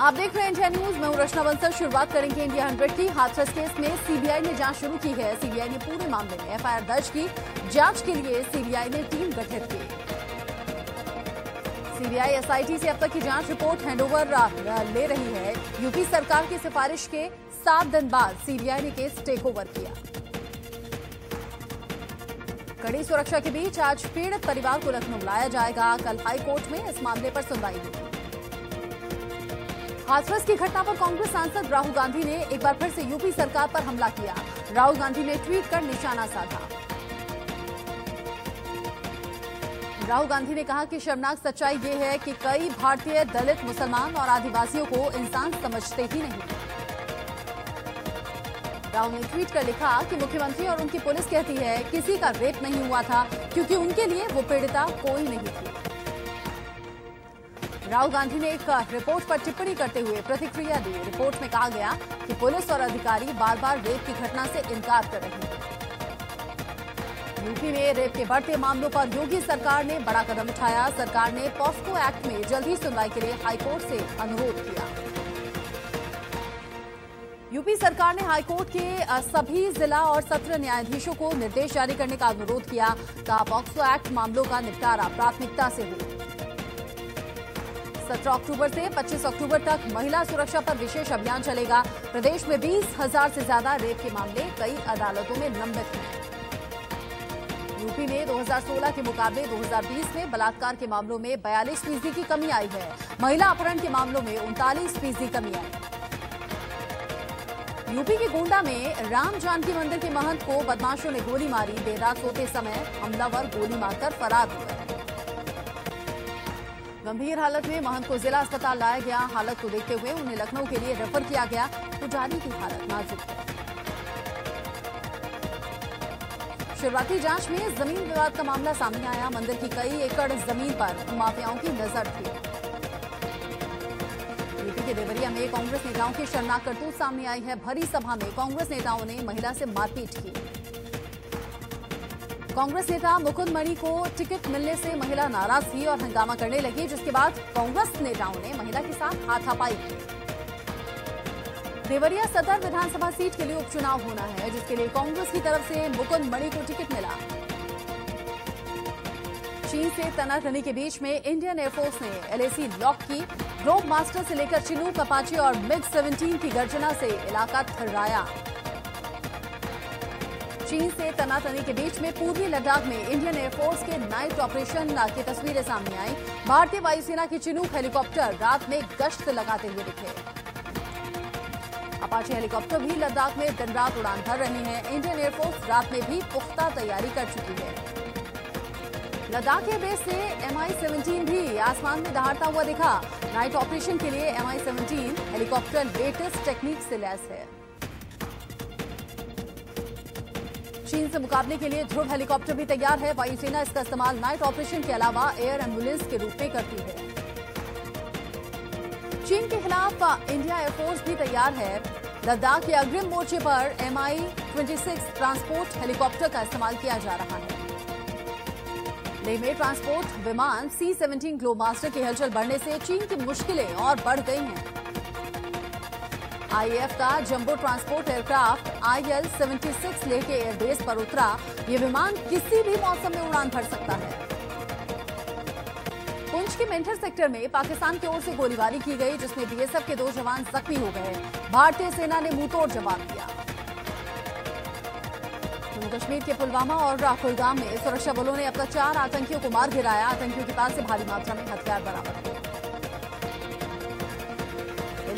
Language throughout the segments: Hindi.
आप देख रहे हैं इंडिया न्यूज। मैं हूं रचना बंसल। शुरुआत करेंगे इंडिया 100 की। हाथरस केस में सीबीआई ने जांच शुरू की है। सीबीआई ने पूरे मामले में एफआईआर दर्ज की। जांच के लिए सीबीआई ने टीम गठित की। सीबीआई एसआईटी से अब तक की जांच रिपोर्ट हैंडओवर ले रही है। यूपी सरकार की सिफारिश के 7 दिन बाद सीबीआई ने केस टेक ओवर किया। कड़ी सुरक्षा के बीच आज पीड़ित परिवार को लखनऊ लाया जाएगा। कल हाईकोर्ट में इस मामले पर सुनवाई होगी। हाथरस की घटना पर कांग्रेस सांसद राहुल गांधी ने एक बार फिर से यूपी सरकार पर हमला किया। राहुल गांधी ने ट्वीट कर निशाना साधा। राहुल गांधी ने कहा कि शर्मनाक सच्चाई ये है कि कई भारतीय दलित, मुसलमान और आदिवासियों को इंसान समझते ही नहीं। राहुल ने ट्वीट कर लिखा कि मुख्यमंत्री और उनकी पुलिस कहती है किसी का रेप नहीं हुआ था क्योंकि उनके लिए वो पीड़िता कोई नहीं थी। राहुल गांधी ने एक रिपोर्ट पर टिप्पणी करते हुए प्रतिक्रिया दी। रिपोर्ट में कहा गया कि पुलिस और अधिकारी बार बार रेप की घटना से इनकार कर रहे हैं। यूपी में रेप के बढ़ते मामलों पर योगी सरकार ने बड़ा कदम उठाया। सरकार ने पॉस्को एक्ट में जल्द ही सुनवाई के लिए हाईकोर्ट से अनुरोध किया। यूपी सरकार ने हाईकोर्ट के सभी जिला और सत्र न्यायाधीशों को निर्देश जारी करने का अनुरोध किया। कहा पॉक्सो एक्ट मामलों का निपटारा प्राथमिकता से हो। 17 अक्टूबर से 25 अक्टूबर तक महिला सुरक्षा पर विशेष अभियान चलेगा। प्रदेश में 20,000 से ज्यादा रेप के मामले कई अदालतों में लंबित हैं। यूपी में 2016 के मुकाबले 2020 में बलात्कार के मामलों में 42% की कमी आई है। महिला अपहरण के मामलों में 39% कमी आई। यूपी के गोंडा में राम जानकी मंदिर के महंत को बदमाशों ने गोली मारी। देर रात सोते समय हमलावर गोली मारकर फरार हो गए। गंभीर हालत में महंत को जिला अस्पताल लाया गया। हालत को देखते हुए उन्हें लखनऊ के लिए रेफर किया गया। पुजारी की हालत नाजुक है। शुरुआती जांच में जमीन विवाद का मामला सामने आया। मंदिर की कई एकड़ जमीन पर माफियाओं की नजर थी। यूपी के देवरिया में कांग्रेस नेताओं की शर्मनाक करतूत सामने आई है। भरी सभा में कांग्रेस नेताओं ने महिला से मारपीट की। कांग्रेस नेता मुकुंद मणि को टिकट मिलने से महिला नाराज थी और हंगामा करने लगी, जिसके बाद कांग्रेस नेताओं ने महिला के साथ हाथापाई की। देवरिया सदर विधानसभा सीट के लिए उपचुनाव होना है, जिसके लिए कांग्रेस की तरफ से मुकुंद मणि को टिकट मिला। चीन से तनातनी के बीच में इंडियन एयरफोर्स ने एलएसी लॉक की। ग्रोव मास्टर से लेकर चिनूक, अपाचे और MiG-17 की गर्जना से इलाका थर्राया। चीन से तनातनी के बीच में पूर्वी लद्दाख में इंडियन एयरफोर्स के नाइट ऑपरेशन की तस्वीरें सामने आई। भारतीय वायुसेना की चिनूक हेलीकॉप्टर रात में गश्त लगाते हुए दिखे। अपाचे हेलीकॉप्टर भी लद्दाख में दिन रात उड़ान भर रहे हैं। इंडियन एयरफोर्स रात में भी पुख्ता तैयारी कर चुकी है। लद्दाख के बेस से MI-17 भी आसमान में दहाड़ता हुआ दिखा। नाइट ऑपरेशन के लिए MI-17 हेलीकॉप्टर लेटेस्ट टेक्निक से लैस है। चीन से मुकाबले के लिए ध्रुव हेलीकॉप्टर भी तैयार है। वायुसेना इसका इस्तेमाल नाइट ऑपरेशन के अलावा एयर एम्बुलेंस के रूप में करती है। चीन के खिलाफ इंडिया एयरफोर्स भी तैयार है। लद्दाख के अग्रिम मोर्चे पर MI-26 ट्रांसपोर्ट हेलीकॉप्टर का इस्तेमाल किया जा रहा है। लेह में ट्रांसपोर्ट विमान C-17 ग्लोबमास्टर की हलचल बढ़ने से चीन की मुश्किलें और बढ़ गई हैं। IAF का jumbo transport aircraft IL-76 Leh के एयरबेस पर उतरा। ये विमान किसी भी मौसम में उड़ान भर सकता है। पुंछ के मेंढर सेक्टर में पाकिस्तान की ओर से गोलीबारी की गई, जिसमें BSF के 2 जवान जख्मी हो गए। भारतीय सेना ने मुंहतोड़ जवाब दिया। जम्मू कश्मीर के पुलवामा और कुलगाम में सुरक्षा बलों ने अब तक 4 आतंकियों को मार गिराया। आतंकियों के पास से भारी मात्रा में हथियार बरामद हुए।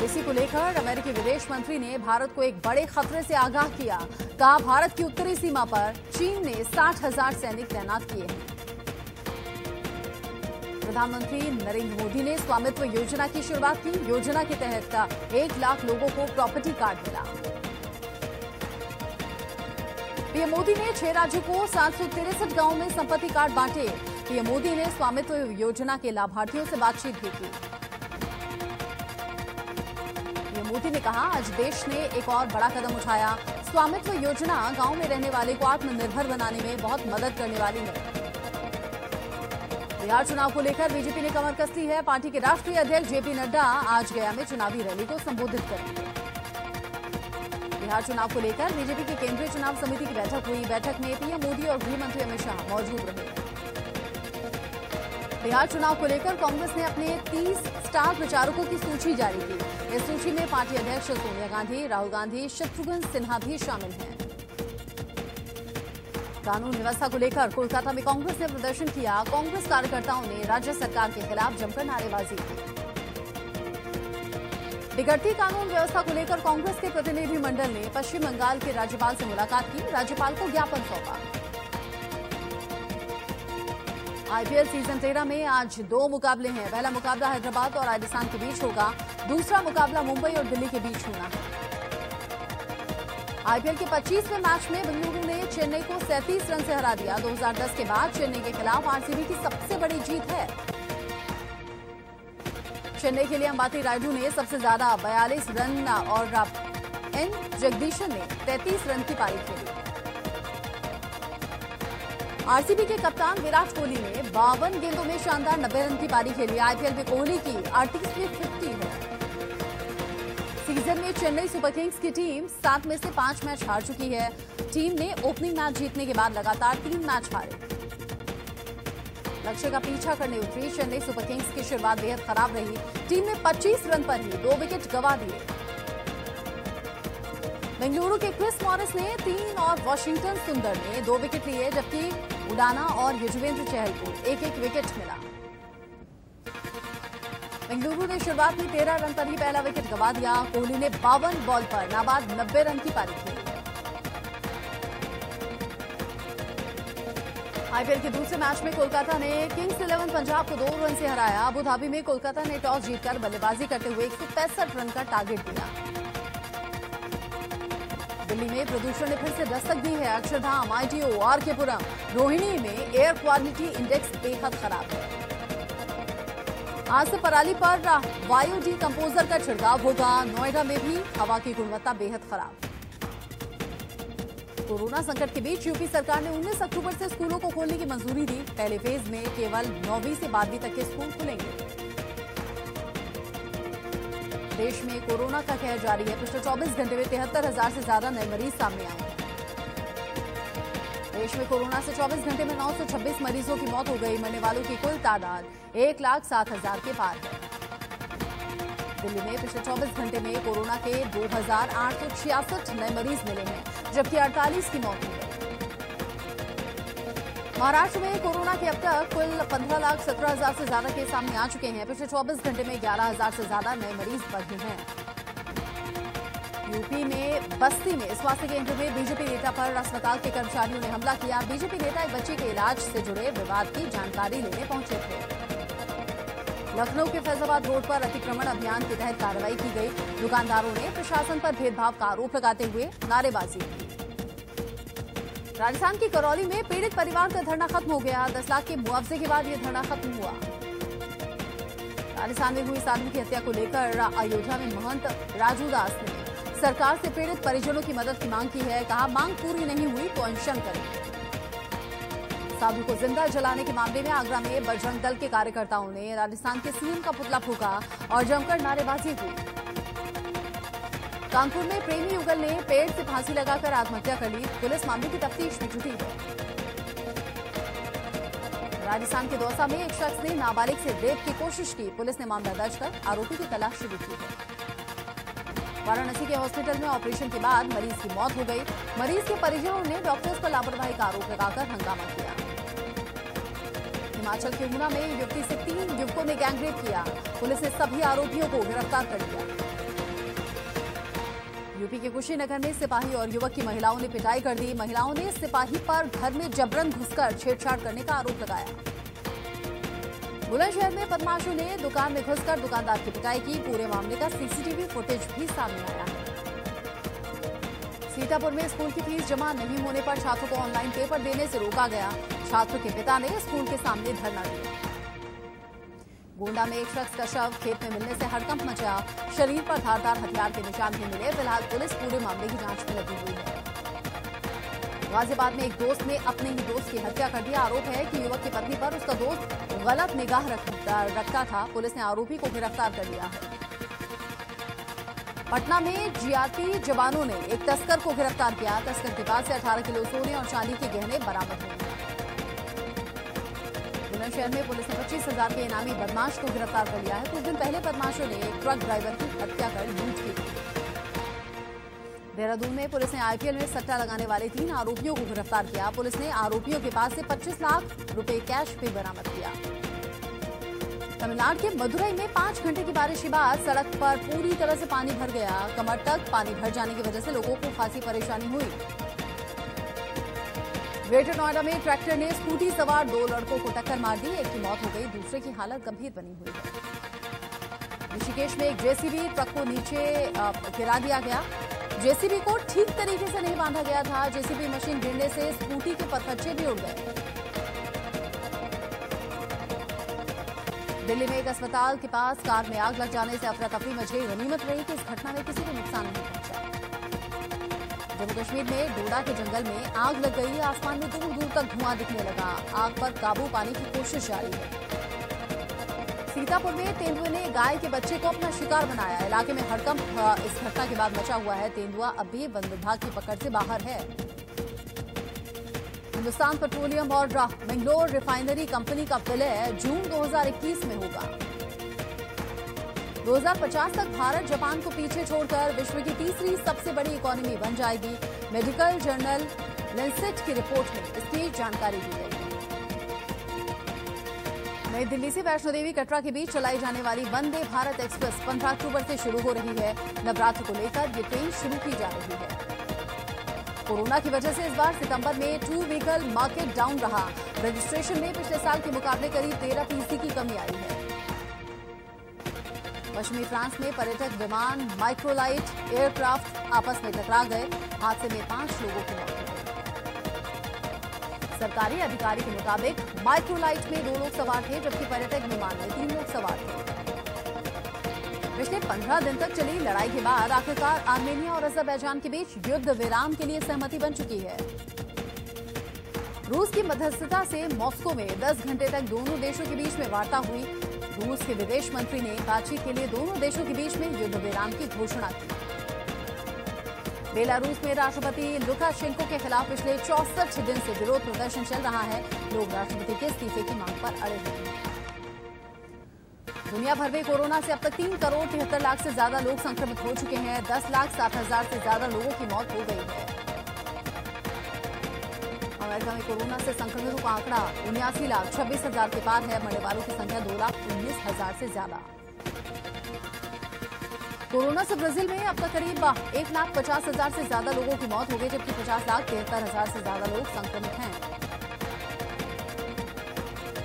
इसी को लेकर अमेरिकी विदेश मंत्री ने भारत को एक बड़े खतरे से आगाह किया। कहा भारत की उत्तरी सीमा पर चीन ने 60,000 सैनिक तैनात किए हैं। प्रधानमंत्री नरेंद्र मोदी ने स्वामित्व योजना की शुरुआत की। योजना के तहत 1 लाख लोगों को प्रॉपर्टी कार्ड मिला। पीएम मोदी ने 6 राज्यों को 763 गांवों में संपत्ति कार्ड बांटे। पीएम मोदी ने स्वामित्व योजना के लाभार्थियों से बातचीत भी की। मोदी ने कहा आज देश ने एक और बड़ा कदम उठाया। स्वामित्व योजना गांव में रहने वाले को आत्मनिर्भर बनाने में बहुत मदद करने वाली है। बिहार चुनाव को लेकर बीजेपी ने कमर कस ली है। पार्टी के राष्ट्रीय अध्यक्ष जेपी नड्डा आज गया में चुनावी रैली को संबोधित करेंगे। बिहार चुनाव को लेकर बीजेपी की केंद्रीय चुनाव समिति की बैठक हुई। बैठक में पीएम मोदी और गृह मंत्री अमित शाह मौजूद रहे। बिहार चुनाव को लेकर कांग्रेस ने अपने 30 स्टार प्रचारकों की सूची जारी की। इस सूची में पार्टी अध्यक्ष सोनिया गांधी, राहुल गांधी, शत्रुघ्न सिन्हा भी शामिल हैं। कानून व्यवस्था को लेकर कोलकाता में कांग्रेस ने प्रदर्शन किया। कांग्रेस कार्यकर्ताओं ने राज्य सरकार के खिलाफ जमकर नारेबाजी की। बिगड़ती कानून व्यवस्था को लेकर कांग्रेस के प्रतिनिधिमंडल ने पश्चिम बंगाल के राज्यपाल से मुलाकात की। राज्यपाल को ज्ञापन सौंपा। आईपीएल सीजन 13 में आज 2 मुकाबले हैं। पहला मुकाबला हैदराबाद और राजस्थान के बीच होगा। दूसरा मुकाबला मुंबई और दिल्ली के बीच होना है। आईपीएल के 25वें मैच में बेंगलुरु ने चेन्नई को 37 रन से हरा दिया। 2010 के बाद चेन्नई के खिलाफ आरसीबी की सबसे बड़ी जीत है। चेन्नई के लिए अंबाती रायडू ने सबसे ज्यादा 42 रन और एन जगदीशन ने 33 रन की पारी खेली। आरसीबी के कप्तान विराट कोहली ने 52 गेंदों में शानदार 90 रन की पारी खेली। आईपीएल में कोहली की 38वीं 50 है। सीजन में चेन्नई सुपर किंग्स की टीम 7 में से 5 मैच हार चुकी है। टीम ने ओपनिंग मैच जीतने के बाद लगातार 3 मैच हारे। लक्ष्य का पीछा करने उतरी चेन्नई सुपर किंग्स की शुरुआत बेहद खराब रही। टीम ने 25 रन पर ही 2 विकेट गंवा दिए। बेंगलुरु के क्रिस मॉरिस ने 3 और वॉशिंगटन सुंदर ने 2 विकेट लिए, जबकि उडाना और युजवेंद्र चहल को 1-1 विकेट मिला। बेंगलुरु ने शुरुआत में 13 रन पर ही पहला विकेट गंवा दिया। कोहली ने 52 बॉल पर नाबाद 90 रन की पारी खेली। आईपीएल के दूसरे मैच में कोलकाता ने किंग्स 11 पंजाब को 2 रन से हराया। अबू धाबी में कोलकाता ने टॉस जीतकर बल्लेबाजी करते हुए 165 रन का टारगेट दिया। दिल्ली में प्रदूषण ने फिर से दस्तक दी है। अक्षरधाम, आईटीओ, आरकेपुरम, रोहिणी में एयर क्वालिटी इंडेक्स बेहद खराब है। आज से पराली पर वायु डिकम्पोजर का छिड़काव होगा। नोएडा में भी हवा की गुणवत्ता बेहद खराब। कोरोना संकट के बीच यूपी सरकार ने 19 अक्टूबर से स्कूलों को खोलने की मंजूरी दी। पहले फेज में केवल 9वीं से 12वीं तक के स्कूल खुलेंगे। देश में कोरोना का कहर जारी है। पिछले 24 घंटे में 73,000 से ज्यादा नए मरीज सामने आए हैं। देश में कोरोना से 24 घंटे में 926 मरीजों की मौत हो गई। मरने वालों की कुल तादाद 1,07,000 के पार है। दिल्ली में पिछले 24 घंटे में कोरोना के 2,866 नए मरीज मिले हैं, जबकि 48 की मौत हो गई। महाराष्ट्र में कोरोना के अब तक कुल 15,17,000 से ज्यादा केस सामने आ चुके हैं। पिछले 24 घंटे में 11,000 से ज्यादा नए मरीज बढ़े हैं। यूपी में बस्ती में स्वास्थ्य केंद्र में बीजेपी नेता पर अस्पताल के कर्मचारियों ने हमला किया। बीजेपी नेता एक बच्चे के इलाज से जुड़े विवाद की जानकारी लेने पहुंचे थे। लखनऊ के फैजाबाद रोड पर अतिक्रमण अभियान के तहत कार्रवाई की गई। दुकानदारों ने प्रशासन पर भेदभाव का आरोप लगाते हुए नारेबाजी की। राजस्थान की करौली में पीड़ित परिवार का धरना खत्म हो गया। 10 लाख के मुआवजे के बाद यह धरना खत्म हुआ। राजस्थान में हुई साधु की हत्या को लेकर अयोध्या में महंत राजू दास ने सरकार से पीड़ित परिजनों की मदद की मांग की है। कहा, मांग पूरी नहीं हुई तो अनशन करेंगे। साधु को जिंदा जलाने के मामले में आगरा में बजरंग दल के कार्यकर्ताओं ने राजस्थान के सीएम का पुतला फूंका और जमकर नारेबाजी हुई। कानपुर में प्रेमी युगल ने पेड़ से फांसी लगाकर आत्महत्या कर ली। पुलिस मामले की तफ्तीश में जुटी है। राजस्थान के दौसा में एक शख्स ने नाबालिग से रेप की कोशिश की। पुलिस ने मामला दर्ज कर आरोपी की तलाश शुरू की है। वाराणसी के हॉस्पिटल में ऑपरेशन के बाद मरीज की मौत हो गई। मरीज के परिजनों ने डॉक्टर्स पर लापरवाही का आरोप लगाकर हंगामा किया। हिमाचल के ऊना में युवती से 3 युवकों ने गैंगरेप किया। पुलिस ने सभी आरोपियों को गिरफ्तार कर लिया। यूपी के कुशीनगर में सिपाही और युवक की महिलाओं ने पिटाई कर दी। महिलाओं ने सिपाही पर घर में जबरन घुसकर छेड़छाड़ करने का आरोप लगाया। बुलंदशहर में बदमाशों ने दुकान में घुसकर दुकानदार की पिटाई की। पूरे मामले का सीसीटीवी फुटेज भी सामने आया है। सीतापुर में स्कूल की फीस जमा नहीं होने पर छात्रों को ऑनलाइन पेपर देने से रोका गया। छात्र के पिता ने स्कूल के सामने धरना दिया। गोंडा में एक शख्स का शव खेत में मिलने से हड़कंप मचा। शरीर पर धारदार हथियार के निशान भी मिले। फिलहाल पुलिस पूरे मामले की जांच में लगी हुई है। गाजियाबाद में एक दोस्त ने अपने ही दोस्त की हत्या कर दी। आरोप है कि युवक की पत्नी पर उसका दोस्त गलत निगाह रखता था। पुलिस ने आरोपी को गिरफ्तार कर लिया है। पटना में जीआरपी जवानों ने एक तस्कर को गिरफ्तार किया। तस्कर के पास से 18 किलो सोने और चांदी के गहने बरामद हुए। बुलंदशहर में पुलिस ने 25,000 के इनामी बदमाश को गिरफ्तार कर लिया है। कुछ दिन पहले बदमाशों ने एक ट्रक ड्राइवर की हत्या कर लूट की थी। देहरादून में पुलिस ने आईपीएल में सट्टा लगाने वाले 3 आरोपियों को गिरफ्तार किया। पुलिस ने आरोपियों के पास से 25 लाख रुपए कैश भी बरामद किया। तमिलनाडु के मदुरई में 5 घंटे की बारिश के बाद सड़क पर पूरी तरह से पानी भर गया। कमर तक पानी भर जाने की वजह से लोगों को खासी परेशानी हुई। ग्रेटर नोएडा में ट्रैक्टर ने स्कूटी सवार 2 लड़कों को टक्कर मार दी। एक की मौत हो गई, दूसरे की हालत गंभीर बनी हुई है। ऋषिकेश में एक जेसीबी ट्रक को नीचे गिरा दिया गया। जेसीबी को ठीक तरीके से नहीं बांधा गया था। जेसीबी मशीन गिरने से स्कूटी के परखच्चे भी उड़ गए। दिल्ली में एक अस्पताल के पास कार में आग लग जाने से अफरा तफरी मच गई। गनीमत रही कि इस घटना में किसी को नुकसान नहीं पहुंचा। जम्मू कश्मीर में डोडा के जंगल में आग लग गई। आसमान में दूर दूर तक धुआं दिखने लगा। आग पर काबू पाने की कोशिश जारी है। सीतापुर में तेंदुए ने गाय के बच्चे को अपना शिकार बनाया। इलाके में हड़कंप इस घटना के बाद मचा हुआ है। तेंदुआ अब भी वन विभाग की पकड़ से बाहर है। हिंदुस्तान पेट्रोलियम और बेंगलोर रिफाइनरी कंपनी का विलय जून 2021 में होगा। 2050 तक भारत जापान को पीछे छोड़कर विश्व की तीसरी सबसे बड़ी इकोनॉमी बन जाएगी। मेडिकल जर्नल लेंसेट की रिपोर्ट में इसकी जानकारी दी गई। नई दिल्ली से वैष्णो देवी कटरा के बीच चलाई जाने वाली वंदे भारत एक्सप्रेस 15 अक्टूबर से शुरू हो रही है। नवरात्र को लेकर ये ट्रेन शुरू की जा रही है। कोरोना की वजह से इस बार सितंबर में 2 व्हीकल मार्केट डाउन रहा। रजिस्ट्रेशन में पिछले साल के मुकाबले करीब 13% की कमी आई है। पश्चिमी फ्रांस में पर्यटक विमान माइक्रोलाइट एयरक्राफ्ट आपस में टकरा गए। हादसे में 5 लोगों की मौत हो गई। सरकारी अधिकारी के मुताबिक माइक्रोलाइट में 2 लोग सवार थे, जबकि पर्यटक विमान में 3 लोग सवार थे। पिछले 15 दिन तक चली लड़ाई के बाद आखिरकार आर्मेनिया और अजरबैजान के बीच युद्ध विराम के लिए सहमति बन चुकी है। रूस की मध्यस्थता से मॉस्को में 10 घंटे तक दोनों देशों के बीच में वार्ता हुई। रूस के विदेश मंत्री ने बातचीत के लिए दोनों देशों के बीच में युद्ध विराम की घोषणा की। बेलारूस में राष्ट्रपति लुकाशेंको के खिलाफ पिछले 64 दिन से विरोध प्रदर्शन चल रहा है। लोग राष्ट्रपति के इस्तीफे की मांग पर अड़े हुए हैं। दुनिया भर में कोरोना से अब तक 3 करोड़ 73 लाख से ज्यादा लोग संक्रमित हो चुके हैं। 10,07,000 से ज्यादा लोगों की मौत हो गई है। अमेरिका में कोरोना से संक्रमितों का आंकड़ा 79,26,000 के पार है। मरने वालों की संख्या 2,19,000 से ज्यादा। कोरोना से ब्राजील में अब तक करीब 1,50,000 से ज्यादा लोगों की मौत हो गई, जबकि 50,73,000 से ज्यादा लोग संक्रमित हैं।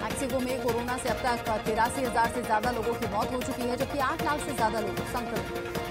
मैक्सिको में कोरोना से अब तक 83,000 से ज्यादा लोगों की मौत हो चुकी है, जबकि 8 लाख से ज्यादा लोग संक्रमित हैं।